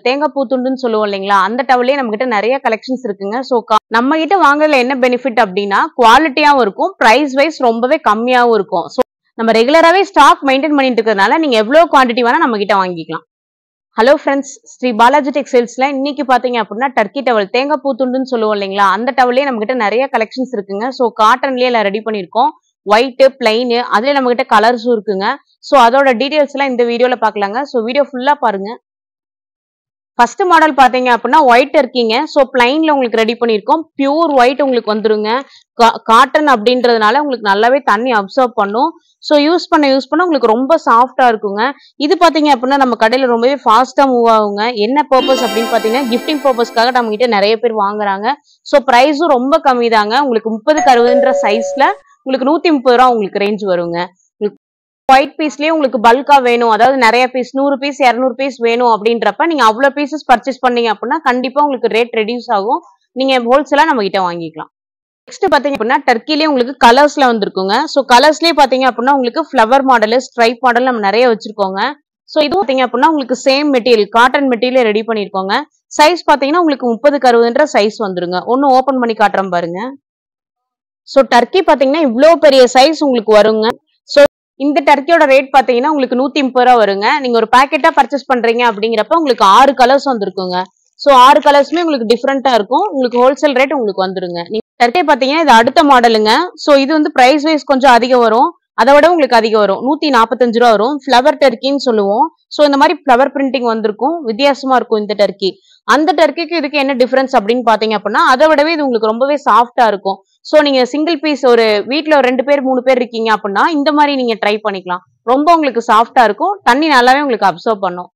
தேங்காய் பூ துண்டுன்னு சொல்லுவோம் இல்லைங்களா, அந்த டவல்லே நம்ம கிட்ட நிறைய கலெக்ஷன்ஸ் இருக்குங்க. ஸோ நம்ம கிட்ட வாங்குறதுல என்ன பெனிஃபிட் அப்படின்னா குவாலிட்டியாவும் இருக்கும், பிரைஸ் வைஸ் ரொம்பவே கம்மியாவும் இருக்கும். ஸோ நம்ம ரெகுலராகவே ஸ்டாக் மெயின்டைன் பண்ணிட்டு இருக்கிறதுனால நீங்க எவ்வளவு குவான்டிட்டி வேணா நம்ம கிட்ட வாங்கிக்கலாம். ஹலோ ஃப்ரெண்ட்ஸ், ஸ்ரீ பாலாஜி டெக்ஸ்டைல்ஸ்ல இன்னைக்கு பாத்தீங்க அப்படின்னா டர்க்கி டவல் தேங்காய் பூ துண்டுன்னு சொல்லுவோம் இல்லைங்களா, அந்த டவல்லே நம்ம கிட்ட நிறைய கலெக்ஷன்ஸ் இருக்குங்க. ஸோ காட்டன்லயே எல்லாம் ரெடி பண்ணிருக்கோம். ஒயிட், பிளைன், அதுல நம்ம கிட்ட கலர்ஸும் இருக்குங்க. ஸோ அதோட டீடைல்ஸ் எல்லாம் இந்த வீடியோல பாக்கலாங்க. ஸோ வீடியோ ஃபுல்லா பாருங்க. ஃபர்ஸ்ட் மாடல் பாத்தீங்க அப்படின்னா ஒயிட் டர்க்கிங்க. ஸோ பிளைன்ல உங்களுக்கு ரெடி பண்ணிருக்கோம். பியூர் ஒயிட் உங்களுக்கு வந்துருங்க. காட்டன் அப்படின்றதுனால உங்களுக்கு நல்லாவே தண்ணி அப்சர்வ் பண்ணும். ஸோ யூஸ் பண்ண உங்களுக்கு ரொம்ப சாஃப்டா இருக்குங்க. இது பாத்தீங்க அப்படின்னா நம்ம கடையில ரொம்பவே ஃபாஸ்டா மூவ் ஆகுங்க. என்ன பர்பஸ் அப்படின்னு பாத்தீங்கன்னா கிஃப்டிங் பர்பஸ்க்காக நம்ம கிட்ட நிறைய பேர் வாங்குறாங்க. ஸோ பிரைஸும் ரொம்ப கம்மி தாங்க. உங்களுக்கு 30-60 சைஸ்ல உங்களுக்கு 130 ரூபா உங்களுக்கு ரேஞ்ச் வருங்க. ஒயிட் பீஸ்லயே உங்களுக்கு பல்கா வேணும், அதாவது நிறைய பீஸ் 100 பீஸ் 200 பீஸ் வேணும் அப்படின்றப்ப நீங்க அவ்வளவு பீசஸ் பர்ச்சேஸ் பண்ணீங்க அப்படின்னா கண்டிப்பா உங்களுக்கு ரேட் ரெடியூஸ் ஆகும். நீங்க ஹோல்சேலா நம்ம கிட்ட வாங்கிக்கலாம். நெக்ஸ்ட் பாத்தீங்க அப்படின்னா டர்க்கிலே உங்களுக்கு கலர்ஸ்ல வந்திருக்குங்க. ஸோ கலர்ஸ்லயே பாத்தீங்க அப்படின்னா உங்களுக்கு ஃபிளவர் மாடல், ஸ்ட்ரைப் மாடல் நம்ம நிறைய வச்சிருக்கோங்க. ஸோ இது பாத்தீங்க அப்படின்னா உங்களுக்கு same material cotton material ready பண்ணிருக்கோங்க. சைஸ் பாத்தீங்கன்னா உங்களுக்கு 30-60 சைஸ் வந்துருங்க. ஒன்னு ஓபன் பண்ணி காட்டுறேன் பாருங்க. ஸோ டர்க்கி பாத்தீங்கன்னா இவ்வளவு பெரிய சைஸ் உங்களுக்கு வருங்க. ஸோ இந்த டர்க்கியோட ரேட் பாத்தீங்கன்னா உங்களுக்கு 130 ரூபா வருங்க. நீங்க ஒரு பாக்கெட்டா பர்ச்சேஸ் பண்றீங்க அப்படிங்கிறப்ப உங்களுக்கு 6 கலர்ஸ் வந்துருக்குங்க. ஸோ 6 கலர்ஸுமே உங்களுக்கு டிஃப்ரெண்டா இருக்கும். உங்களுக்கு ஹோல்சேல் ரேட் உங்களுக்கு வந்துருங்க. நீங்க டர்க்கி பாத்தீங்கன்னா இது அடுத்த மாடலுங்க. ஸோ இது வந்து பிரைஸ் வைஸ் கொஞ்சம் அதிகம் வரும். அதை விட உங்களுக்கு அதிகம் வரும். 145 ரூபா வரும். ஃபிளவர் டர்க்கின்னு சொல்லுவோம். ஸோ இந்த மாதிரி ஃபிளவர் பிரிண்டிங் வந்திருக்கும். வித்தியாசமா இருக்கும் இந்த டர்க்கி. அந்த டர்க்கிக்கு இதுக்கு என்ன டிஃபரன்ஸ் அப்படின்னு பாத்தீங்க அப்படின்னா அதை விடவே இது உங்களுக்கு ரொம்பவே சாஃப்டா இருக்கும். சோ நீங்க சிங்கிள் பீஸ் ஒரு வீட்ல ஒரு 2 பேர் 3 பேர் இருக்கீங்க அப்படின்னா இந்த மாதிரி நீங்க ட்ரை பண்ணிக்கலாம். ரொம்ப உங்களுக்கு சாஃப்டா இருக்கும். தண்ணி நல்லாவே உங்களுக்கு அப்சர்வ் பண்ணும்.